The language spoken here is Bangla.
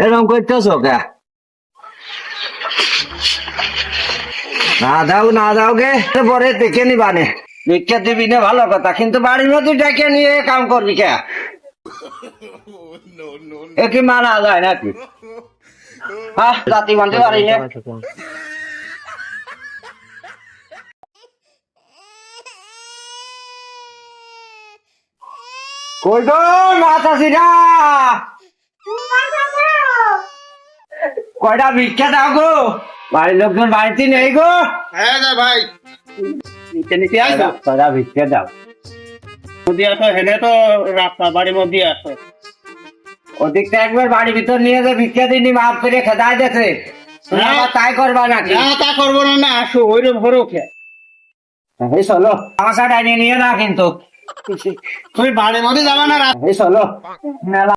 এরকম করতেছো কে? না দাও গে, পরে দেখে নিবানে। ভিক্ষা দিবি না ভালো কথা, কিন্তু বাড়ির মধ্যে ডেকে নিয়ে কাম করবি কে? এ কি মানা যায় নাকি? হ্যাঁ, জাতি মানতে পারি না। কই গো মাতাসিরা, কয়টা ভিক্ষা দাও গো। বাড়ির লোকজন বাড়িতে নেই গো। হ্যাঁ যা ভাই, নিতে আসো। কয়টা ভিক্ষা দাও। মধ্যে আসো, হেনে তো রাস্তা বাড়ির মধ্যে আসো। ওদিকটা একবার বাড়ির ভিতর নিয়ে যে ভিক্ষা দিনি মাপ করে খেদাই দেখে তুমি হ্যাঁ। আবার তাই করবা নাকি? না তা করবো না, না আসো ওইরকম ভরো খে। এই চলো, আমার সাথে নিয়ে না কিন্তু। তুমি বাড়ির মধ্যে যাবা না? এই চলো মেলা